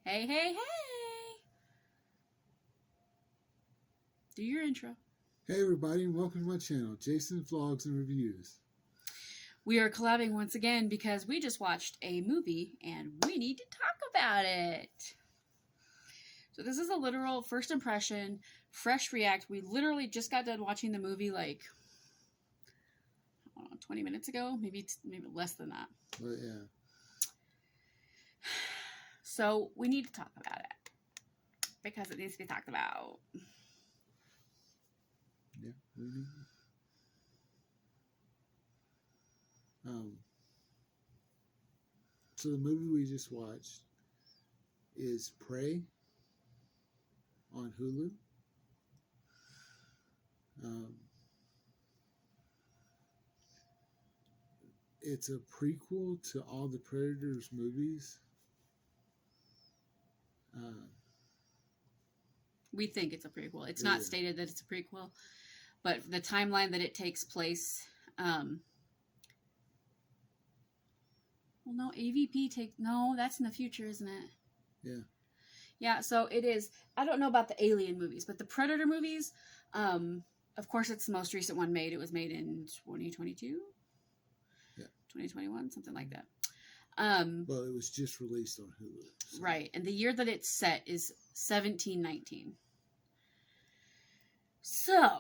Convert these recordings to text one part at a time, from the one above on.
Hey, hey, hey! Do your intro. Hey everybody, and welcome to my channel, Jason Vlogs and Reviews. We are collabing once again because we just watched a movie and we need to talk about it. So this is a literal first impression, fresh react. We literally just got done watching the movie like, I don't know, 20 minutes ago, maybe less than that. But yeah. So we need to talk about it because it needs to be talked about. Yeah, we need. So the movie we just watched is Prey on Hulu. It's a prequel to all the Predators movies. We think it's a prequel. It's not stated that it's a prequel, but the timeline that it takes place. Well, no, no, that's in the future, isn't it? Yeah. Yeah, so it is. I don't know about the Alien movies, but the Predator movies, of course, it's the most recent one made. It was made in 2022? Yeah. 2021, something like that. Well, it was just released on Hulu. So. Right, and the year that it's set is 1719. So,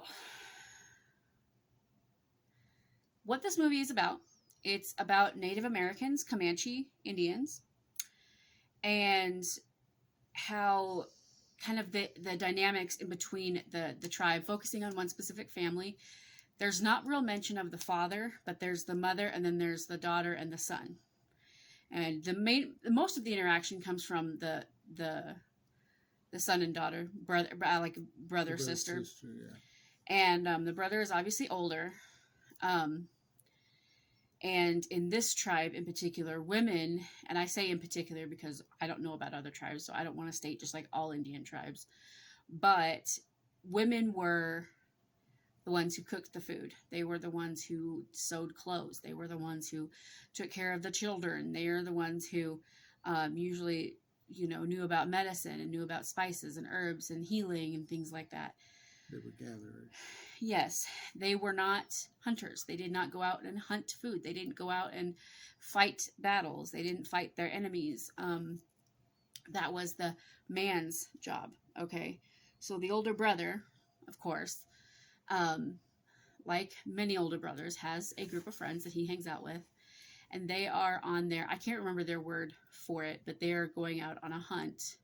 what this movie is about, it's about Native Americans, Comanche Indians, and how kind of the dynamics in between the tribe, focusing on one specific family. There's not real mention of the father, but there's the mother, and then there's the daughter and the son. And most of the interaction comes from the son and daughter, brother sister. Yeah. And the brother is obviously older. And in this tribe in particular, women, and I say in particular because I don't know about other tribes, so I don't want to state just like all Indian tribes, but women were the ones who cooked the food. They were the ones who sewed clothes. They were the ones who took care of the children. They are the ones who usually, knew about medicine and knew about spices and herbs and healing and things like that. They were gatherers. Yes, they were not hunters. They did not go out and hunt food. They didn't go out and fight battles. They didn't fight their enemies. That was the man's job, okay? So the older brother, of course, like many older brothers, has a group of friends that he hangs out with. And they are on their, I can't remember their word for it, but they are going out on a hunt.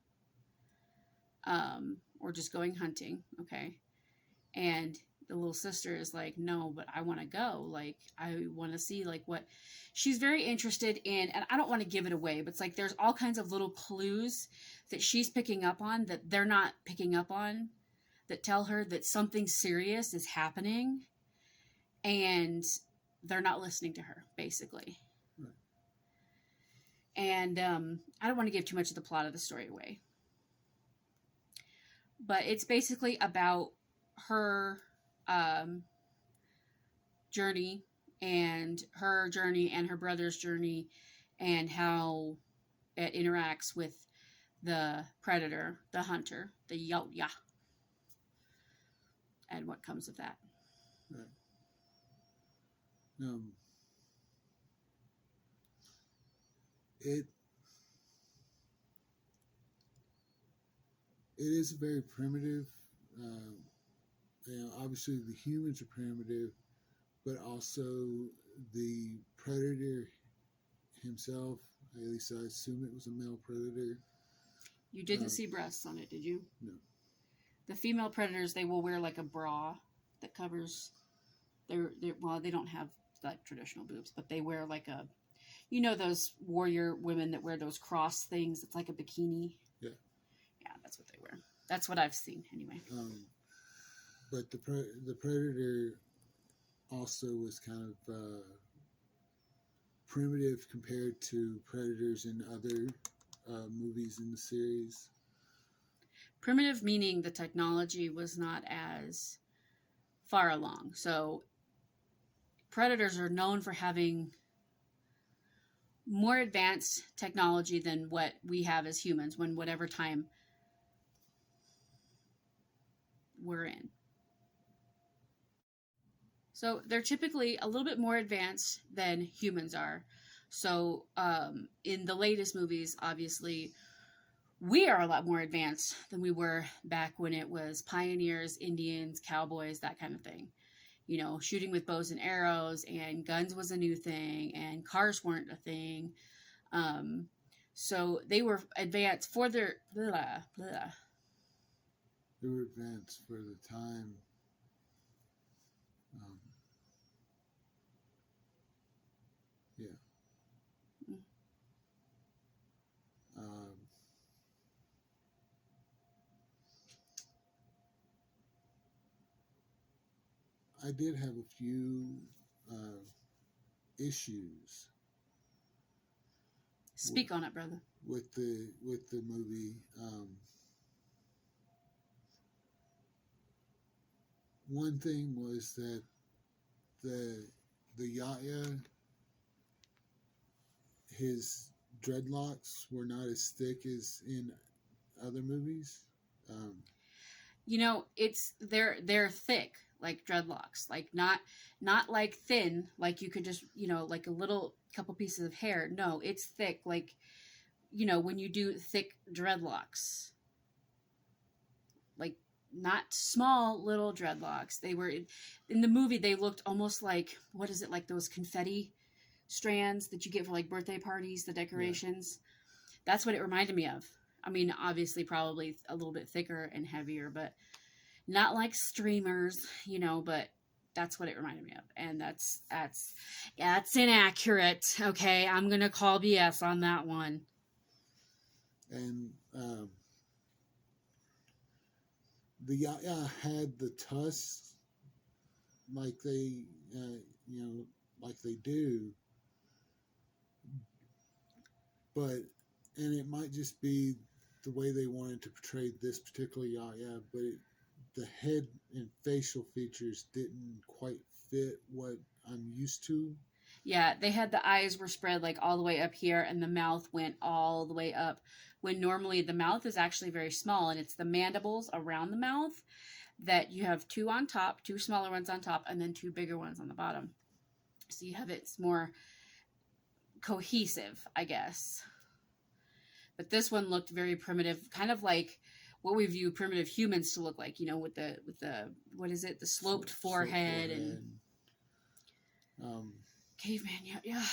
Or just going hunting, okay? And the little sister is like, no, but I want to go. Like, I want to see like what she's very interested in. And I don't want to give it away, but it's like, there's all kinds of little clues that she's picking up on that they're not picking up on, that tell her that something serious is happening and they're not listening to her, basically. Right. And I don't want to give too much of the plot of the story away, but it's basically about her journey and her brother's journey and how it interacts with the predator, the hunter, the Yautja, and what comes of that. Right. It is very primitive. Obviously the humans are primitive, but also the predator himself, at least I assume it was a male predator. You didn't see breasts on it, did you? No. The female predators, they will wear like a bra that covers well, they don't have like traditional boobs, but they wear like a, those warrior women that wear those cross things. It's like a bikini. Yeah. Yeah, that's what they wear. That's what I've seen anyway. But the predator also was kind of primitive compared to predators in other movies in the series. Primitive meaning the technology was not as far along. So predators are known for having more advanced technology than what we have as humans when whatever time we're in. So they're typically a little bit more advanced than humans are. So in the latest movies, obviously, we are a lot more advanced than we were back when it was pioneers, Indians, cowboys, that kind of thing. You know, shooting with bows and arrows, and guns was a new thing, and cars weren't a thing. So they were advanced for their blah, blah. They were advanced for the time. Yeah. Um, I did have a few issues. Speak on it, brother. With the movie. One thing was that the Yautja, his dreadlocks were not as thick as in other movies. You know, they're thick like dreadlocks, like not like thin, like you could just, you know, like a little couple pieces of hair. No, it's thick, like, you know, when you do thick dreadlocks, like not small little dreadlocks. They were in the movie. They looked almost like, what is it, like those confetti strands that you get for like birthday parties, the decorations. Yeah. That's what it reminded me of. I mean, obviously, probably a little bit thicker and heavier, but not like streamers, you know. But that's what it reminded me of, and that's inaccurate. Okay, I'm gonna call BS on that one. And the Yautja had the tusks like they, you know, like they do, but, and it might just be the way they wanted to portray this particular Yautja, but the head and facial features didn't quite fit what I'm used to. Yeah, they had the eyes were spread like all the way up here, and the mouth went all the way up, when normally the mouth is actually very small, and it's the mandibles around the mouth that you have two on top, two smaller ones on top, and then two bigger ones on the bottom. So you have it's more cohesive, I guess. But this one looked very primitive, kind of like what we view primitive humans to look like, you know, with the what is it, the sloped forehead and caveman. Yeah.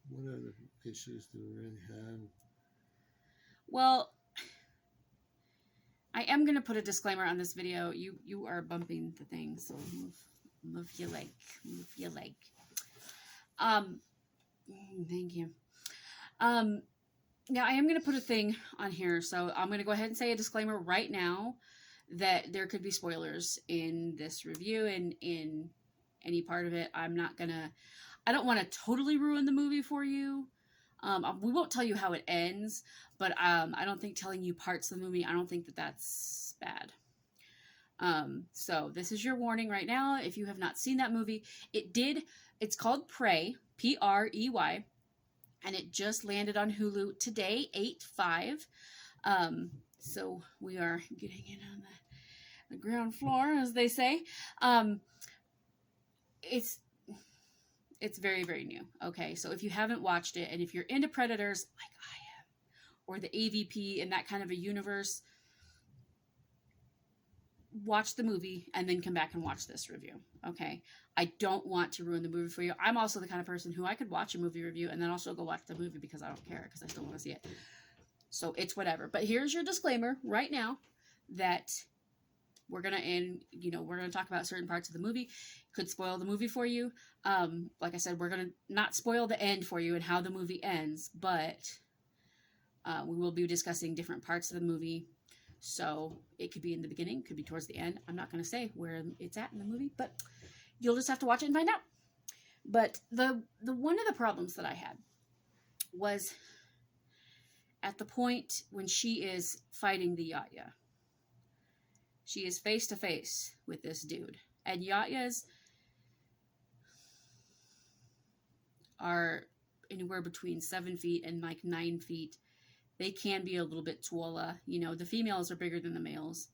What other issues do we really have? Well, I am going to put a disclaimer on this video. You are bumping the thing, so move your leg. Move your leg. Thank you. Now I am going to put a thing on here, so I'm going to go ahead and say a disclaimer right now that there could be spoilers in this review and in any part of it. I don't want to totally ruin the movie for you. We won't tell you how it ends, but I don't think telling you parts of the movie, I don't think that that's bad. So this is your warning right now. If you have not seen that movie, it's called Prey, Prey, and it just landed on Hulu today, 8/5. So we are getting in on the ground floor, as they say. It's very, very new. Okay, so if you haven't watched it, and if you're into Predators like I am, or the AVP and that kind of a universe, watch the movie and then come back and watch this review. Okay, I don't want to ruin the movie for you. I'm also the kind of person who I could watch a movie review and then also go watch the movie because I don't care, because I still want to see it. So it's whatever. But here's your disclaimer right now that we're gonna talk about certain parts of the movie. Could spoil the movie for you. Like I said, we're gonna not spoil the end for you and how the movie ends, but we will be discussing different parts of the movie. So it could be in the beginning, could be towards the end. I'm not gonna say where it's at in the movie, but you'll just have to watch it and find out. But the one of the problems that I had was at the point when she is fighting the Yautja. She is face to face with this dude, And Yautyas are anywhere between 7 feet and like 9 feet. They can be a little bit taller. You know, the females are bigger than the males,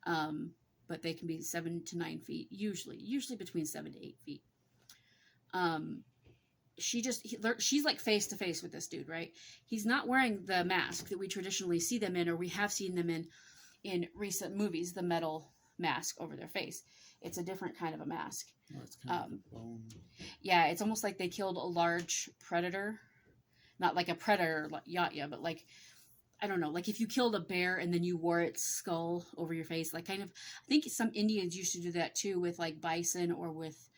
but they can be 7 to 9 feet, usually between 7 to 8 feet. Um, she's like face to face with this dude, right? He's not wearing the mask that we traditionally see them in, or we have seen them in recent movies, the metal mask over their face. It's a different kind of a mask. Oh, it's kind of a bone. Yeah, it's almost like they killed a large predator. Not like a predator like Yautja, but like, I don't know, like if you killed a bear and then you wore its skull over your face, like kind of, I think some Indians used to do that too with like bison or with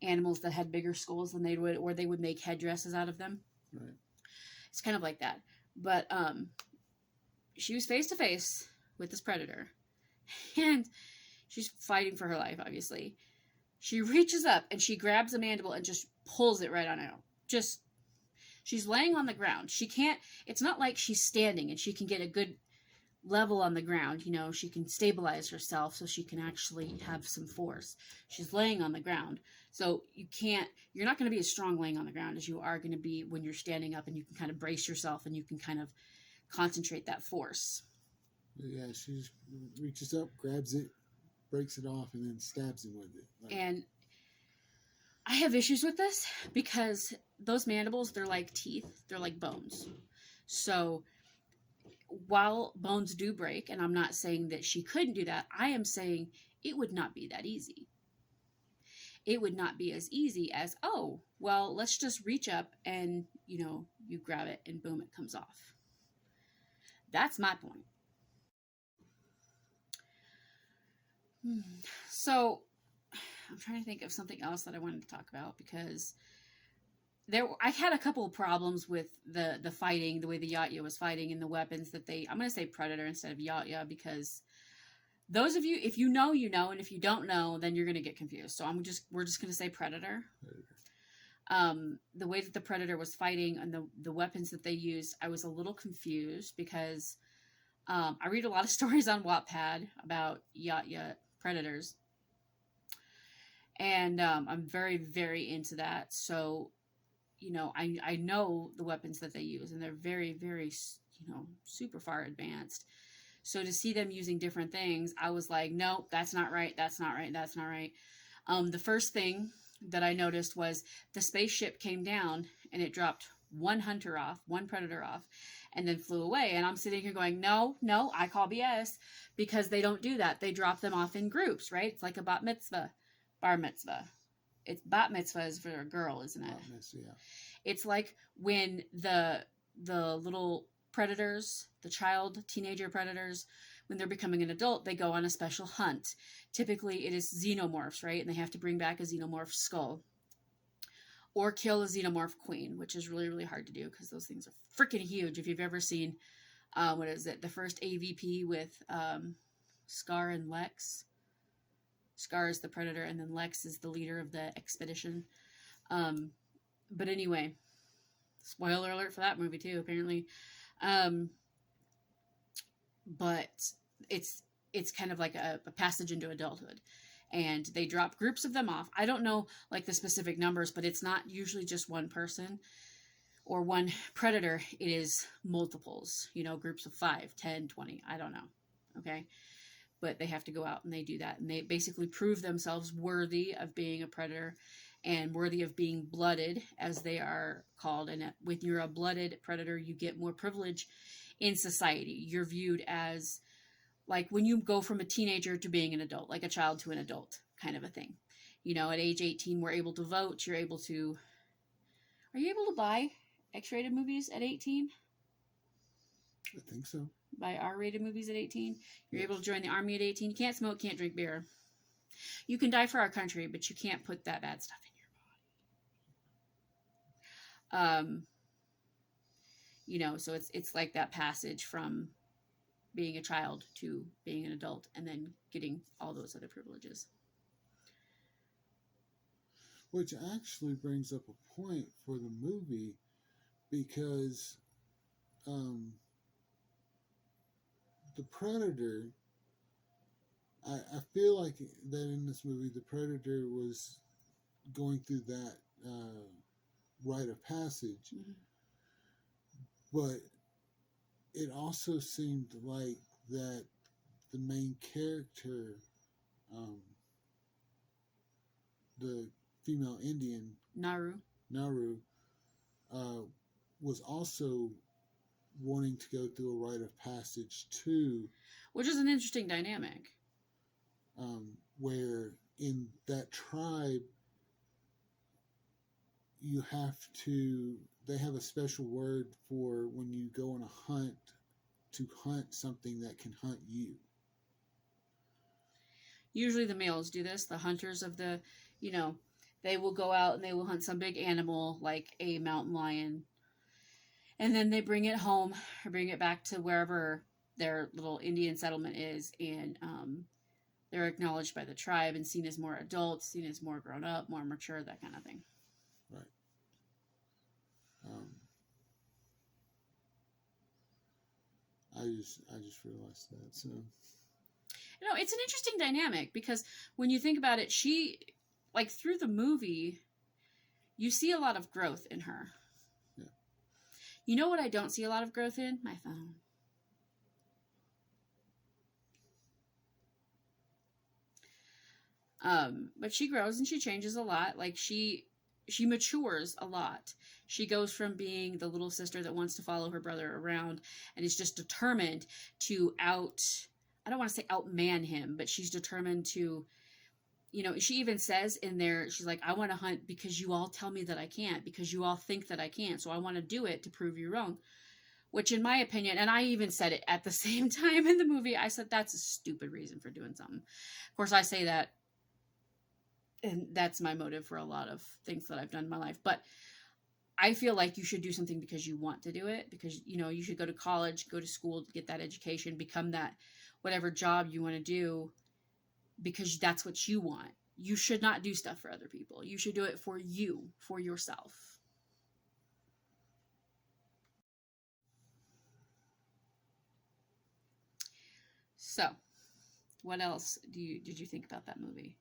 animals that had bigger skulls than they would, or they would make headdresses out of them. Right. It's kind of like that. But she was face to face with this predator, and she's fighting for her life, obviously. She reaches up and she grabs a mandible and just pulls it right on out. Just, she's laying on the ground. She can't, it's not like she's standing and she can get a good level on the ground. You know, she can stabilize herself so she can actually have some force. She's laying on the ground. So you're not going to be as strong laying on the ground as you are going to be when you're standing up, and you can kind of brace yourself and you can kind of concentrate that force. Yeah, she reaches up, grabs it, breaks it off, and then stabs him with it. Like, and I have issues with this because those mandibles, they're like teeth. They're like bones. So while bones do break, and I'm not saying that she couldn't do that, I am saying it would not be that easy. It would not be as easy as, oh, well, let's just reach up and, you grab it and boom, it comes off. That's my point. So I'm trying to think of something else that I wanted to talk about, because I had a couple of problems with the fighting, the way the Yautja was fighting, and the weapons that I'm going to say Predator instead of Yautja, because those of you, if you know, and if you don't know, then you're going to get confused. So we're just going to say Predator. The way that the Predator was fighting and the weapons that they used, I was a little confused because I read a lot of stories on Wattpad about Yautja predators, and I'm very, very into that. So, I know the weapons that they use, and they're very, very, super far advanced. So to see them using different things, I was like, no, that's not right. That's not right. That's not right. The first thing that I noticed was the spaceship came down and it dropped one predator off, and then flew away. And I'm sitting here going, no, I call BS, because they don't do that. They drop them off in groups, right? It's like a bar mitzvah. It's bat mitzvah is for a girl, isn't it? Bat mitzvah, yeah. It's like when the little predators, the teenager predators, when they're becoming an adult, they go on a special hunt. Typically it is xenomorphs, right? And they have to bring back a xenomorph skull or kill a xenomorph queen, which is really, really hard to do because those things are freaking huge. If you've ever seen, the first AVP with Scar and Lex. Scar is the predator, and then Lex is the leader of the expedition. But anyway, spoiler alert for that movie too, apparently. But it's kind of like a passage into adulthood, and they drop groups of them off. I don't know like the specific numbers, but it's not usually just one person or one predator. It is multiples, groups of 5, 10, 20, I don't know. Okay. But they have to go out and they do that, and they basically prove themselves worthy of being a predator and worthy of being blooded, as they are called. And when you're a blooded predator, you get more privilege in society. You're viewed as, like, when you go from a teenager to being an adult, like a child to an adult kind of a thing. At age 18, we're able to vote. Are you able to buy X-rated movies at 18? I think so. Buy R-rated movies at 18. You're able to join the army at 18. You can't smoke, can't drink beer. You can die for our country, but you can't put that bad stuff in your body. So it's like that passage from being a child to being an adult, and then getting all those other privileges. Which actually brings up a point for the movie, because the Predator I feel like that in this movie, the Predator was going through that rite of passage, Mm-hmm. but it also seemed like that the main character, um, the female Indian Naru, uh, was also wanting to go through a rite of passage too, which is an interesting dynamic. Where in that tribe you have to, they have a special word for when you go on a hunt to hunt something that can hunt you. Usually the males do this. The hunters of the, you know, they will go out and they will hunt some big animal like a mountain lion. And then they bring it home or bring it back to wherever their little Indian settlement is. And they're acknowledged by the tribe and seen as more adults, seen as more grown up, more mature, that kind of thing. Right. I just realized that. So, You know, it's an interesting dynamic because when you think about it, she, like, through the movie, you see a lot of growth in her. yeah. You know what I don't see a lot of growth in? My phone. But she grows and she changes a lot. Like she matures a lot. She goes from being the little sister that wants to follow her brother around and is just determined to I don't want to say outman him, but she's determined to, you know, she even says in there, she's like, I want to hunt because you all tell me that I can't, because you all think that I can't. So I want to do it to prove you wrong. Which in my opinion, and I even said it at the same time in the movie, I said, that's a stupid reason for doing something. Of course, I say that, and that's my motive for a lot of things that I've done in my life. But I feel like you should do something because you want to do it, because, you know, you should go to college, go to school to get that education, become that whatever job you want to do, because that's what you want. You should not do stuff for other people. You should do it for you, for yourself. So, what else did you think about that movie?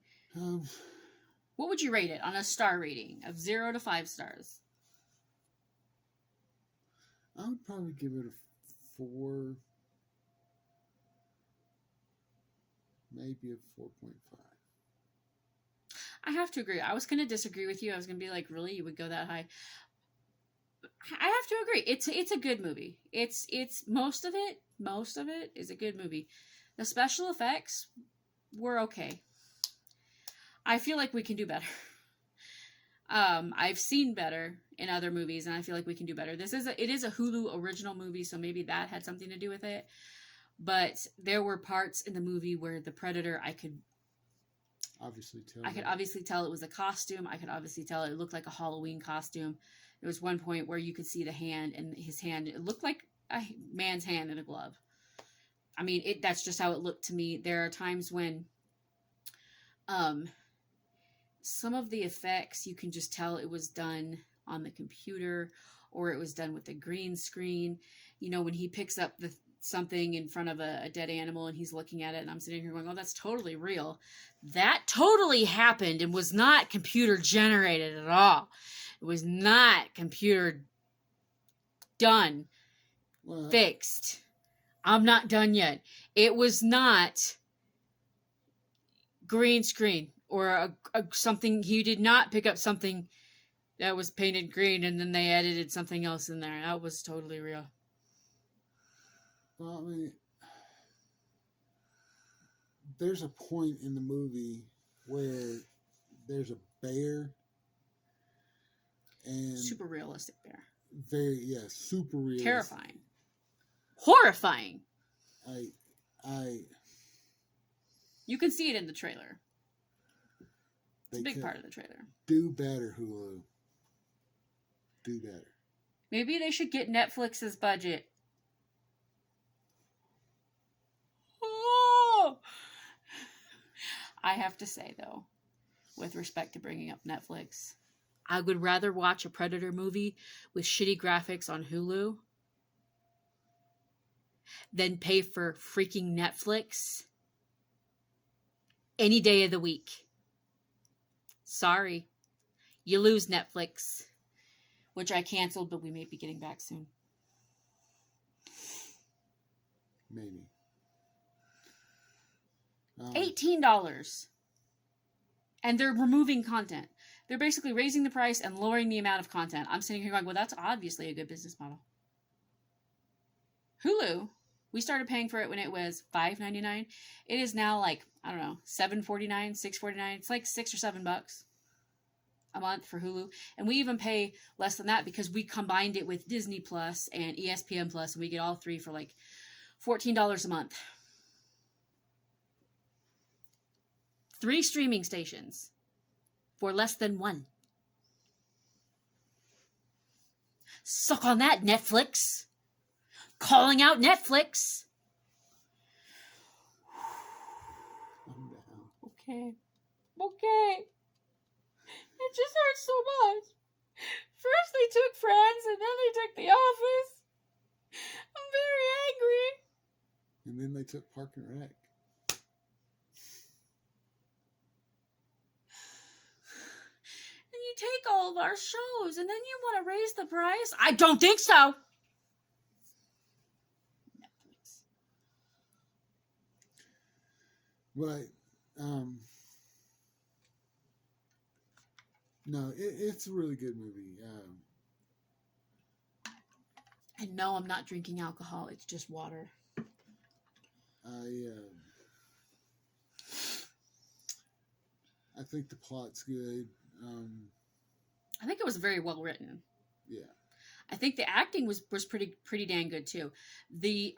What would you rate it on a star rating of 0 to 5 stars? I would probably give it a 4, maybe a 4.5. I have to agree. I was going to disagree with you. I was going to be like, really? You would go that high? I have to agree. It's a good movie. It's most of it is a good movie. The special effects were okay. I feel like we can do better. I've seen better in other movies, and I feel like we can do better. It is a Hulu original movie, so maybe that had something to do with it. But there were parts in the movie where the Predator, I could obviously tell it was a costume. I could obviously tell it looked like a Halloween costume. There was one point where you could see the hand, and his hand, it looked like a man's hand in a glove. I mean, that's just how it looked to me. There are times when some of the effects, you can just tell it was done on the computer or it was done with a green screen. You know, when he picks up something in front of a dead animal and he's looking at it, and I'm sitting here going, oh, that's totally real. That totally happened and was not computer generated at all. It was not computer done, fixed. I'm not done yet. It was not green screen or something. He did not pick up something that was painted green and then they edited something else in there. That was totally real. Well, I mean, there's a point in the movie where there's a bear and super realistic bear. Super realistic. Terrifying. Horrifying. You can see it in the trailer. It's a big part of the trailer. Do better, Hulu. Do better. Maybe they should get Netflix's budget. Oh! I have to say, though, with respect to bringing up Netflix, I would rather watch a Predator movie with shitty graphics on Hulu than pay for freaking Netflix any day of the week. Sorry. You lose Netflix, which I canceled, but we may be getting back soon. Maybe. $18. And they're removing content. They're basically raising the price and lowering the amount of content. I'm sitting here going, well, that's obviously a good business model. Hulu, we started paying for it when it was $5.99. It is now like, I don't know, $7.49, $6.49. It's like $6 or $7 a month for Hulu. And we even pay less than that because we combined it with Disney Plus and ESPN Plus, and we get all three for like $14 a month. 3 streaming stations for less than 1. Suck on that, Netflix. Calling out Netflix. Okay. It just hurts so much. First they took Friends, and then they took The Office. I'm very angry. And then they took Park and Rec. And you take all of our shows, and then you want to raise the price? I don't think so. Netflix. But, no, it's a really good movie. And no, I'm not drinking alcohol. It's just water. I think the plot's good. I think it was very well written. Yeah. I think the acting was pretty dang good too. The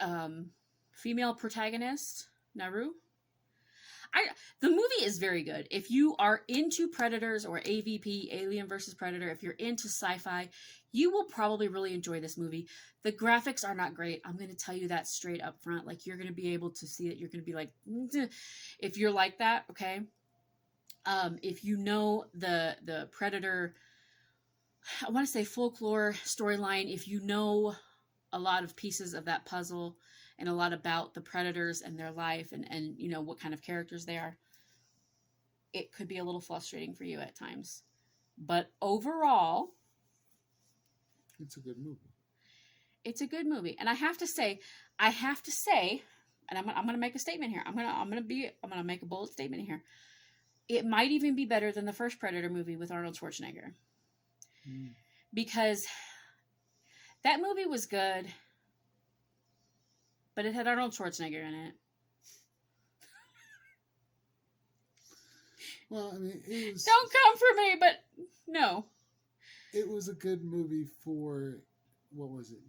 female protagonist, Naru. The movie is very good. If you are into Predators or AVP, Alien versus Predator, if you're into sci-fi, you will probably really enjoy this movie. The graphics are not great. I'm going to tell you that straight up front. Like, you're going to be able to see it. You're going to be like, if you're like that, okay? If you know the Predator, I want to say folklore storyline, if you know a lot of pieces of that puzzle and a lot about the Predators and their life and you know what kind of characters they are, it could be a little frustrating for you at times. But overall, it's a good movie. It's a good movie. And I have to say, and I'm going to make a statement here. I'm going to make a bold statement here. It might even be better than the first Predator movie with Arnold Schwarzenegger. Because that movie was good, but it had Arnold Schwarzenegger in it. Well, I mean, it was... Don't come for me, but no. It was a good movie for, what was it?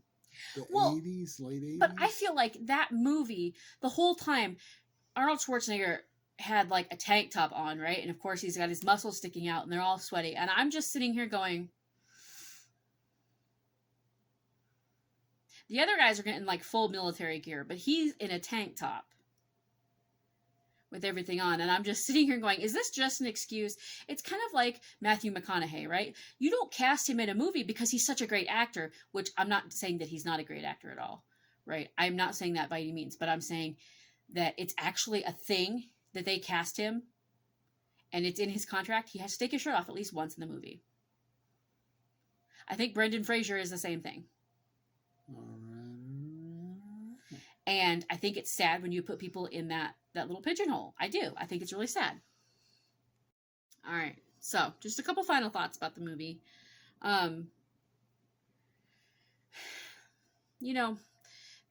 The 80s, late 80s? But I feel like that movie, the whole time, Arnold Schwarzenegger had like a tank top on, right? And of course he's got his muscles sticking out and they're all sweaty. And I'm just sitting here going, the other guys are getting like full military gear, but he's in a tank top with everything on. And I'm just sitting here going, is this just an excuse? It's kind of like Matthew McConaughey, right? You don't cast him in a movie because he's such a great actor, which I'm not saying that he's not a great actor at all, right? I'm not saying that by any means, but I'm saying that it's actually a thing that they cast him and it's in his contract. He has to take his shirt off at least once in the movie. I think Brendan Fraser is the same thing. And I think it's sad when you put people in that little pigeonhole. I do. I think it's really sad. All right. So, just a couple final thoughts about the movie. You know,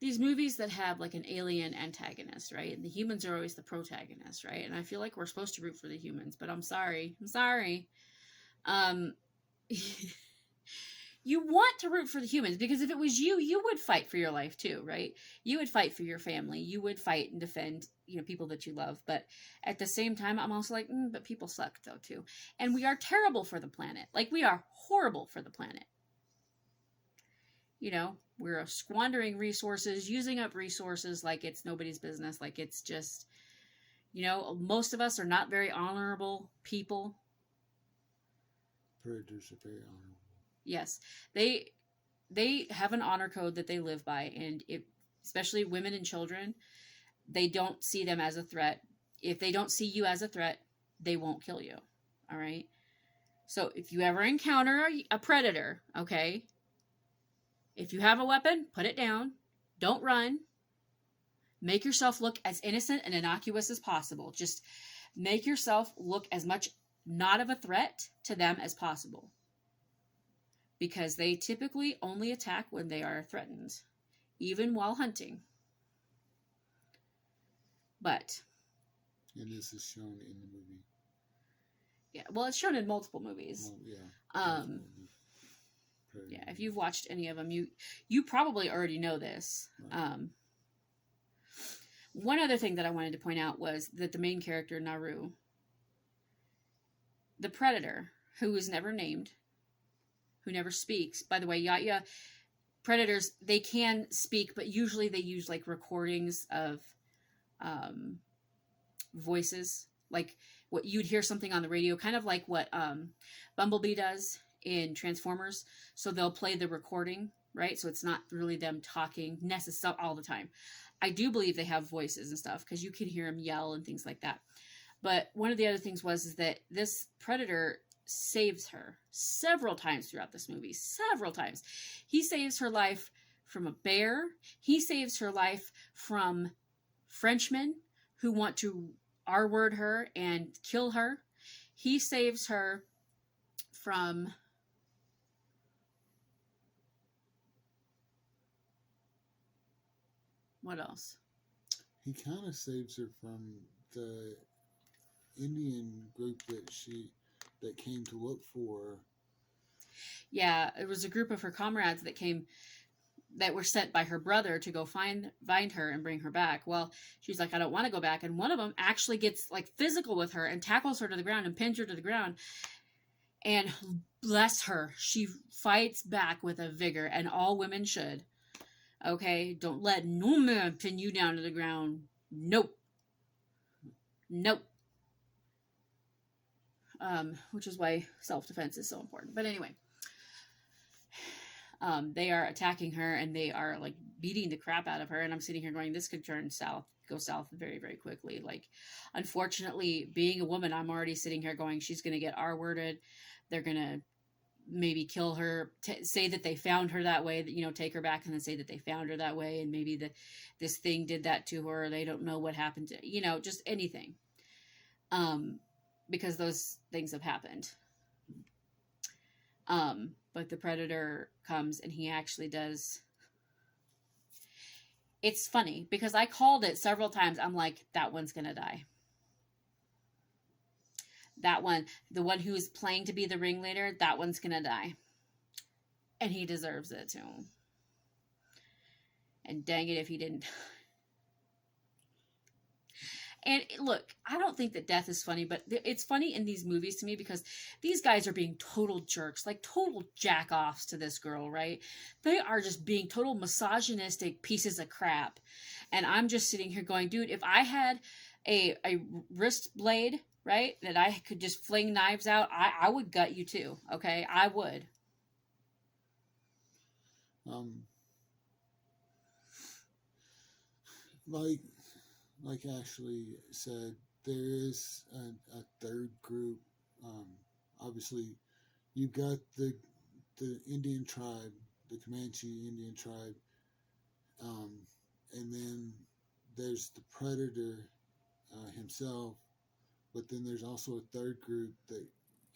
these movies that have like an alien antagonist, right? And the humans are always the protagonist, right? And I feel like we're supposed to root for the humans, but I'm sorry. You want to root for the humans because if it was you, you would fight for your life too, right? You would fight for your family. You would fight and defend, you know, people that you love. But at the same time, I'm also like, but people suck though too. And we are terrible for the planet. Like, we are horrible for the planet. You know, we're squandering resources, using up resources like it's nobody's business. Like, it's just, you know, most of us are not very honorable people. Predators are very honorable. Yes, they have an honor code that they live by, and especially women and children, they don't see them as a threat. if they don't see you as a threat, they won't kill you. All right. So if you ever encounter a predator, okay, if you have a weapon, put it down. Don't run. Make yourself look as innocent and innocuous as possible. Just make yourself look as much not of a threat to them as possible. Because they typically only attack when they are threatened, even while hunting. But. And this is shown in the movie. Yeah, well, it's shown in multiple movies. Well, yeah. Yeah, if you've watched any of them, you probably already know this. Right. One other thing that I wanted to point out was that the main character, Naru, the predator, who is never named, who never speaks. By the way, Yautja predators, they can speak, but usually they use like recordings of voices, like what you'd hear something on the radio, kind of like what Bumblebee does in Transformers. So they'll play the recording, right? So it's not really them talking necessarily all the time. I do believe they have voices and stuff because you can hear them yell and things like that. But one of the other things is that this predator saves her several times throughout this movie. Several times. He saves her life from a bear. He saves her life from Frenchmen who want to R-word her and kill her. He saves her from... what else? He kind of saves her from the Indian group that came to look for her. Yeah, it was a group of her comrades that were sent by her brother to go find her and bring her back. Well, she's like, I don't want to go back. And one of them actually gets like physical with her and tackles her to the ground and pins her to the ground. And bless her, she fights back with a vigor, and all women should. Okay, don't let no man pin you down to the ground. Nope. Nope. Which is why self-defense is so important. But anyway, they are attacking her and they are like beating the crap out of her. And I'm sitting here going, this could go south very, very quickly. Like, unfortunately, being a woman, I'm already sitting here going, she's going to get R-worded. They're going to maybe kill her, say that they found her that way, take her back and then say that they found her that way. And maybe this thing did that to her. They don't know what happened to, just anything. Because those things have happened. But the predator comes and he actually does. It's funny because I called it several times. I'm like, that one's going to die. That one, the one who is playing to be the ringleader, that one's going to die. And he deserves it too. And dang it if he didn't. And look, I don't think that death is funny, but it's funny in these movies to me because these guys are being total jerks, like total jack-offs to this girl, right? They are just being total misogynistic pieces of crap. And I'm just sitting here going, dude, if I had a wrist blade, right, that I could just fling knives out, I would gut you too, okay? I would. Like Ashley said, there is a third group. Obviously, you've got the Indian tribe, the Comanche Indian tribe, and then there's the predator himself. But then there's also a third group that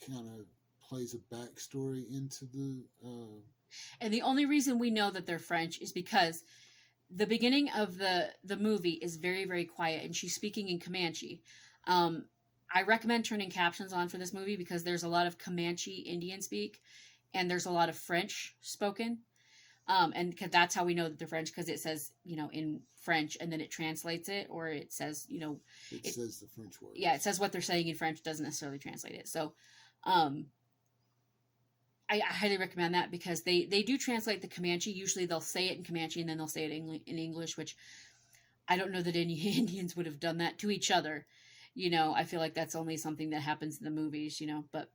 kind of plays a backstory into the... And the only reason we know that they're French is because the beginning of the movie is very, very quiet, and she's speaking in Comanche. I recommend turning captions on for this movie because there's a lot of Comanche Indian speak, and there's a lot of French spoken. And that's how we know that they're French, because it says, in French, and then it translates it, or it says, it says the French word. Yeah, it says what they're saying in French, doesn't necessarily translate it. So, I highly recommend that because they do translate the Comanche. Usually they'll say it in Comanche and then they'll say it in English, which I don't know that any Indians would have done that to each other. I feel like that's only something that happens in the movies, but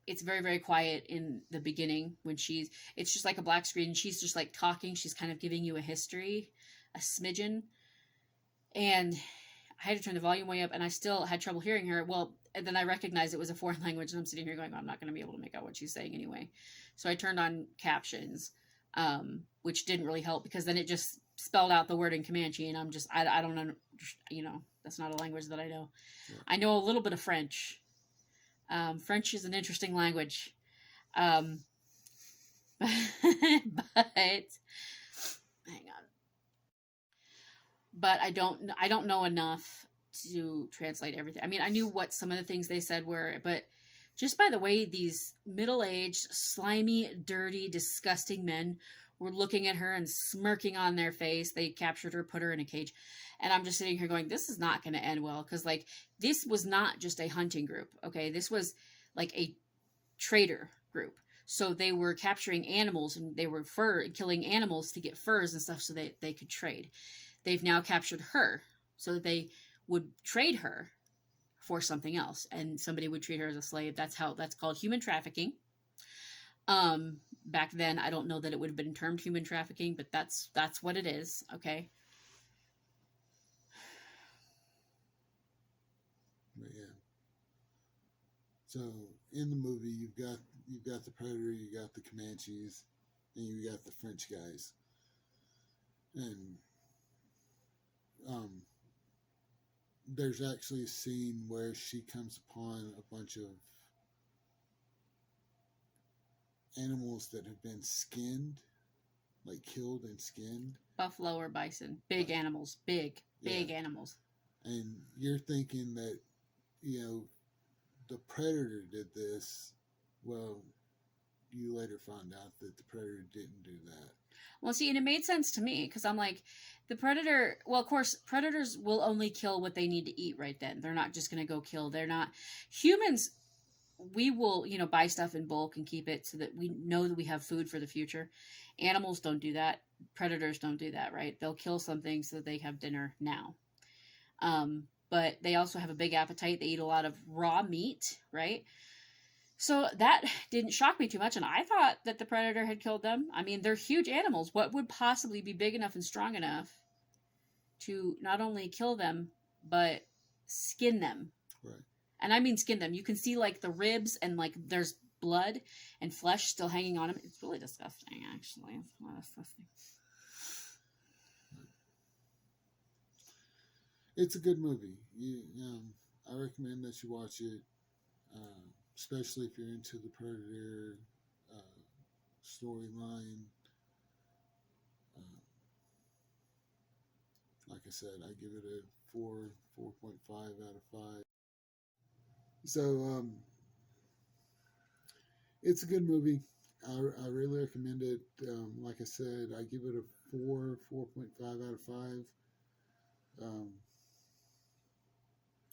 it's very, very quiet in the beginning when it's just like a black screen. She's just like talking. She's kind of giving you a history, a smidgen. And I had to turn the volume way up, and I still had trouble hearing her. Well, and then I recognized it was a foreign language, and I'm sitting here going, I'm not going to be able to make out what she's saying anyway. So I turned on captions, which didn't really help because then it just spelled out the word in Comanche, and I don't know, that's not a language that I know. Yeah. I know a little bit of French. French is an interesting language. But hang on. But I don't know enough to translate everything. I mean, I knew what some of the things they said were, but just by the way these middle-aged, slimy, dirty, disgusting men were looking at her and smirking on their face. They captured her, put her in a cage. And I'm just sitting here going, this is not going to end well. Because, like, this was not just a hunting group, okay? This was, like, a trader group. So they were capturing animals, and they were killing animals to get furs and stuff so that they could trade. They've now captured her so that they would trade her for something else. And somebody would treat her as a slave. That's called human trafficking. Back then, I don't know that it would have been termed human trafficking, but that's what it is. Okay. But yeah. So in the movie, you've got the Predator, you got the Comanches, and you got the French guys, and there's actually a scene where she comes upon a bunch of animals that have been skinned, like killed and skinned. Buffalo or bison. Big animals. Big animals. And you're thinking that, the Predator did this. Well, you later found out that the Predator didn't do that. Well, see, and it made sense to me because I'm like, the Predator, well, of course, Predators will only kill what they need to eat right then. They're not just going to go kill. They're not. Humans, we will, buy stuff in bulk and keep it so that we know that we have food for the future. Animals don't do that. Predators don't do that, right? They'll kill something so that they have dinner now. But they also have a big appetite. They eat a lot of raw meat, right? So that didn't shock me too much, and I thought that the Predator had killed them. I mean, they're huge animals. What would possibly be big enough and strong enough to not only kill them, but skin them? Right. And I mean skin them. You can see, like, the ribs and, like, there's blood and flesh still hanging on them. It's really disgusting, actually. It's not disgusting. It's a good movie. I recommend that you watch it. Especially if you're into the Predator storyline. Like I said, I give it a 4.5 out of 5. So, it's a good movie. I really recommend it. Like I said, I give it a 4.5 out of 5.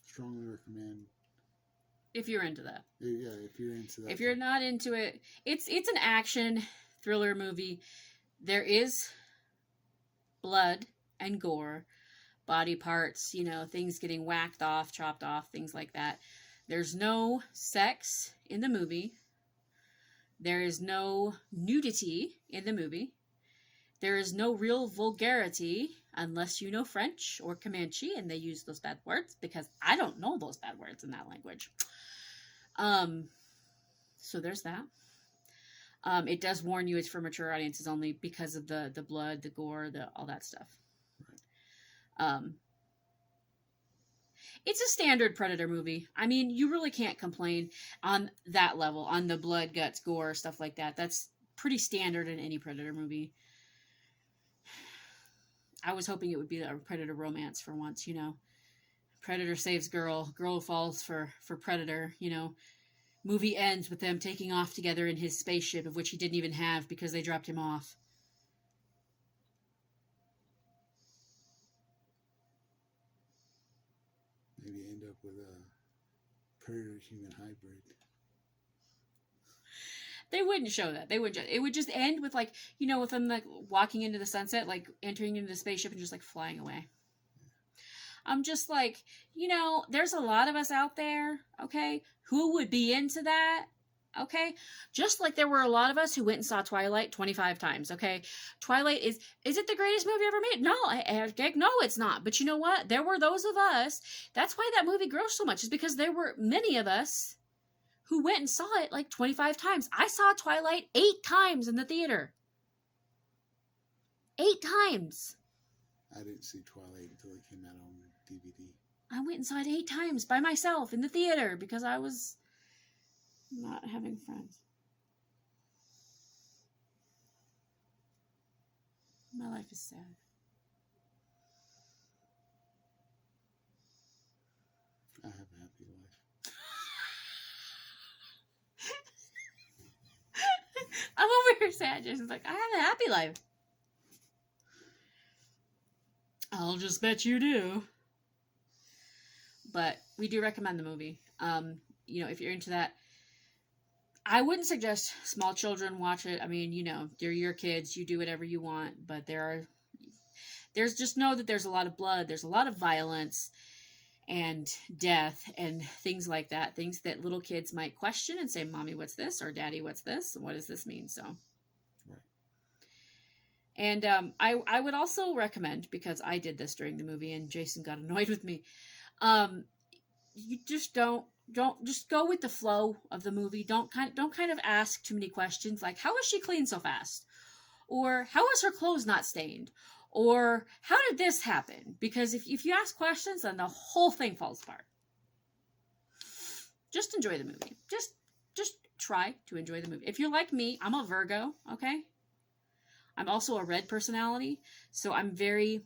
Strongly recommend. If you're into that. Yeah, if you're into that. If you're not into it, it's an action thriller movie. There is blood and gore, body parts, things getting whacked off, chopped off, things like that. There's no sex in the movie. There is no nudity in the movie. There is no real vulgarity unless you know French or Comanche and they use those bad words, because I don't know those bad words in that language. So there's that. It does warn you it's for mature audiences only because of the blood, the gore, all that stuff. Right. It's a standard Predator movie. I mean, you really can't complain on that level, on the blood, guts, gore, stuff like that. That's pretty standard in any Predator movie. I was hoping it would be a Predator romance for once, Predator saves girl falls for Predator, Movie ends with them taking off together in his spaceship, of which he didn't even have because they dropped him off. Maybe end up with a Predator-human hybrid. They wouldn't show that. It would just end with, like, with them, like, walking into the sunset, like, entering into the spaceship and just, like, flying away. I'm just like, there's a lot of us out there, okay, who would be into that. Okay? Just like there were a lot of us who went and saw Twilight 25 times, okay? Twilight is it the greatest movie ever made? No, no, it's not. But you know what? There were those of us. That's why that movie grows so much, is because there were many of us who went and saw it like 25 times. I saw Twilight 8 times in the theater. 8 times. I didn't see Twilight until it came out on DVD. I went and saw it 8 times by myself in the theater because I was not having friends. My life is sad. I have a happy life. I'm over here sad. Jason's like, I have a happy life. I'll just bet you do. But we do recommend the movie. If you're into that, I wouldn't suggest small children watch it. I mean, they're your kids. You do whatever you want. But there's just know that there's a lot of blood. There's a lot of violence and death and things like that. Things that little kids might question and say, Mommy, what's this? Or Daddy, what's this? What does this mean? So. Right. And I would also recommend, because I did this during the movie and Jason got annoyed with me, you just don't just go with the flow of the movie. Don't kind of ask too many questions like, how is she clean so fast? Or how is her clothes not stained? Or how did this happen? Because if you ask questions, then the whole thing falls apart. Just enjoy the movie. Just try to enjoy the movie. If you're like me, I'm a Virgo, okay? I'm also a red personality, so I'm a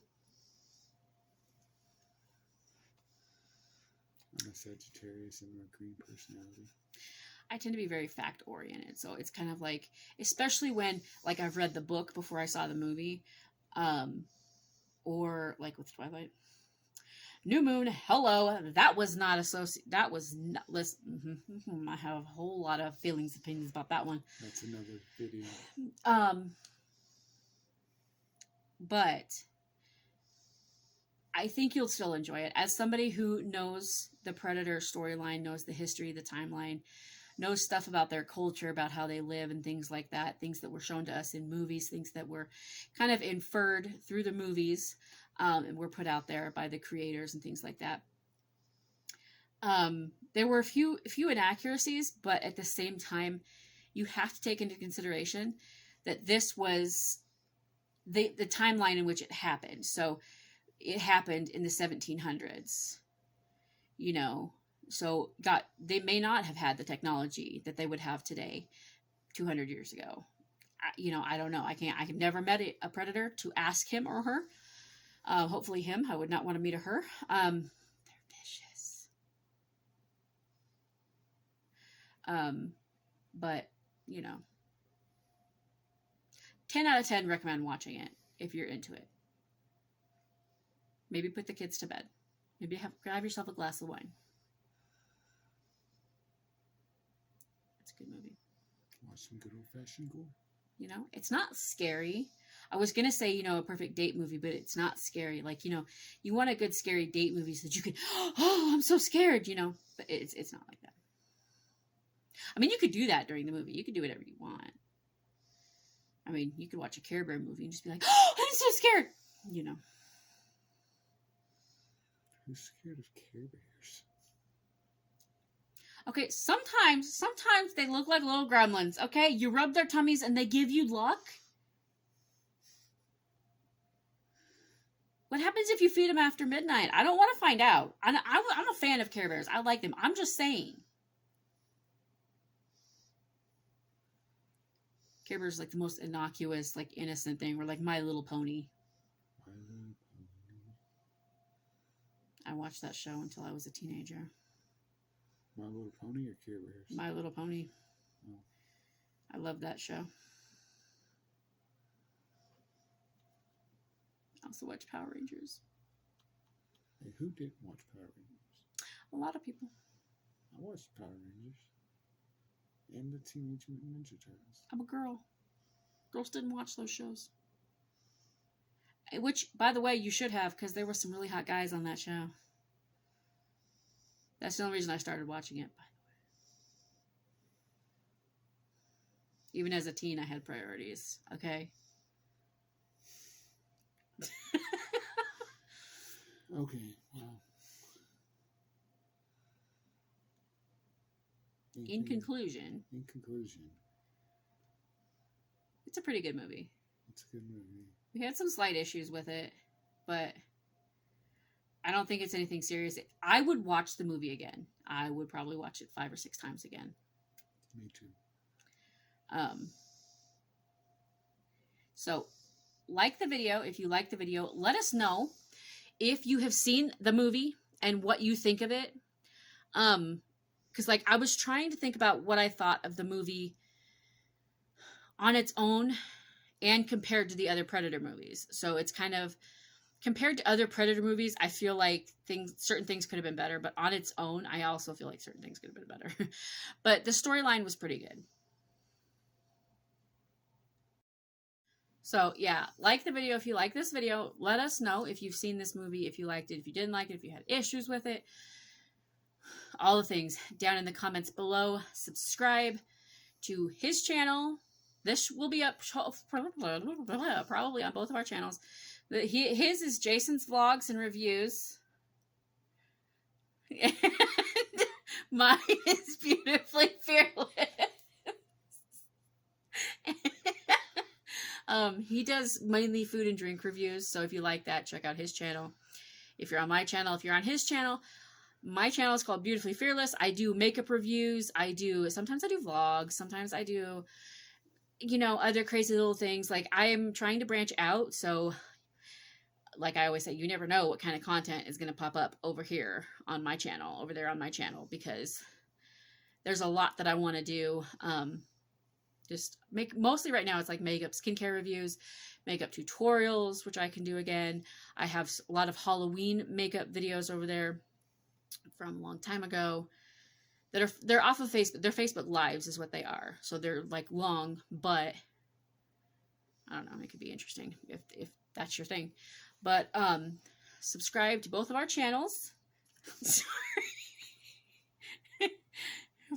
Sagittarius and a green personality. I tend to be very fact-oriented, so it's kind of like, especially when, like, I've read the book before I saw the movie, or, like, with Twilight. New Moon, hello, that was not listen, I have a whole lot of opinions about that one. That's another video. But I think you'll still enjoy it. As somebody who knows the Predator storyline, knows the history, the timeline, knows stuff about their culture, about how they live and things like that, things that were shown to us in movies, things that were kind of inferred through the movies, and were put out there by the creators and things like that. There were a few inaccuracies, but at the same time, you have to take into consideration that this was the timeline in which it happened. So it happened in the 1700s, so they may not have had the technology that they would have today 200 years ago. I don't know. I've never met a predator to ask him or her. Hopefully him. I would not want to meet a her. They're vicious. But 10 out of 10 recommend watching it if you're into it. Maybe put the kids to bed. Maybe grab yourself a glass of wine. It's a good movie. Watch some good old-fashioned gore. It's not scary. I was going to say, a perfect date movie, but it's not scary. Like, you want a good scary date movie so that you can, oh, I'm so scared, but it's not like that. I mean, you could do that during the movie. You could do whatever you want. I mean, you could watch a Care Bear movie and just be like, oh, I'm so scared, Who's scared of Care Bears? Okay, sometimes they look like little gremlins, okay? You rub their tummies and they give you luck. What happens if you feed them after midnight? I don't want to find out. I'm a fan of Care Bears. I like them. I'm just saying. Care Bears is like the most innocuous, like innocent thing. We're like My Little Pony. My Little Pony. I watched that show until I was a teenager. My Little Pony or Care Bears? My Little Pony. Oh. I love that show. I also watch Power Rangers. Hey, who didn't watch Power Rangers? A lot of people. I watched Power Rangers. And the Teenage Mutant Ninja Turtles. I'm a girl. Girls didn't watch those shows. Which, by the way, you should have, because there were some really hot guys on that show. That's the only reason I started watching it, by Even as a teen, I had priorities. Okay. Okay. Well. In conclusion, it's a pretty good movie. It's a good movie. We had some slight issues with it, but I don't think it's anything serious. I would watch the movie again. I would probably watch it 5 or 6 times again. Me too. So, like the video. If you like the video, let us know if you have seen the movie and what you think of it. Because, like, I was trying to think about what I thought of the movie on its own and compared to the other Predator movies. So it's kind of, compared to other Predator movies, I feel like certain things could have been better. But on its own, I also feel like certain things could have been better. But the storyline was pretty good. So, yeah, like the video. If you like this video, let us know if you've seen this movie, if you liked it, if you didn't like it, if you had issues with it. All the things down in the comments below. Subscribe to his channel. This will be up probably on both of our channels. His is Jason's Vlogs and Reviews. And mine is Beautifully Fearless. He does mainly food and drink reviews, so if you like that, check out his channel. If you're on my channel, if you're on his channel, my channel is called Beautifully Fearless. I do makeup reviews. Sometimes I do vlogs. Sometimes I do, other crazy little things. Like, I am trying to branch out, so like I always say, you never know what kind of content is going to pop up over there on my channel, because there's a lot that I want to do. Mostly right now, it's like makeup, skincare reviews, makeup tutorials, which I can do again. I have a lot of Halloween makeup videos over there from a long time ago they're off of Facebook. They're Facebook Lives is what they are. So they're like long, but I don't know, it could be interesting if that's your thing. But subscribe to both of our channels.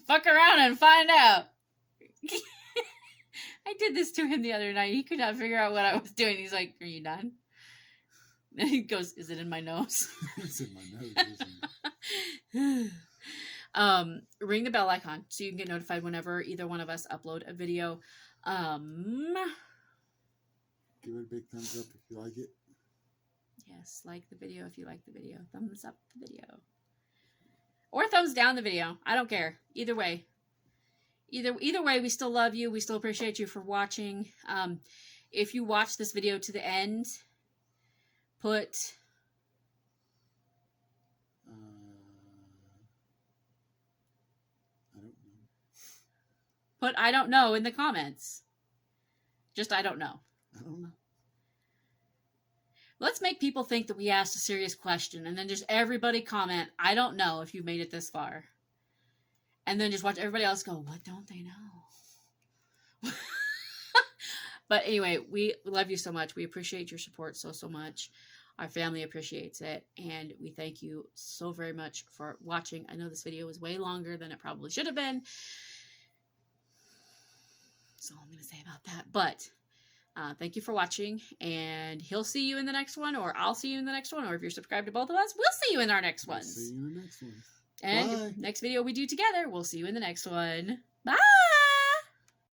Fuck around and find out. I did this to him the other night. He could not figure out what I was doing. He's like, "Are you done?" And he goes, "Is it in my nose?" It's in my nose, isn't it? Ring the bell icon so you can get notified whenever either one of us upload a video. Give it a big thumbs up if you like it. Yes, like the video if you like the video. Thumbs up the video. Or thumbs down the video. I don't care. Either way. Either way, we still love you. We still appreciate you for watching. If you watch this video to the end, put I don't know in the comments. Just I don't know. I don't know. Let's make people think that we asked a serious question, and then just everybody comment, I don't know, if you've made it this far. And then just watch everybody else go, what don't they know? But anyway, we love you so much. We appreciate your support so much. Our family appreciates it. And we thank you so very much for watching. I know this video was way longer than it probably should have been. That's all I'm going to say about that. But thank you for watching. And he'll see you in the next one. Or I'll see you in the next one. Or if you're subscribed to both of us, we'll see you in our next ones. See you in the next one. And Bye. next video we do together, we'll see you in the next one.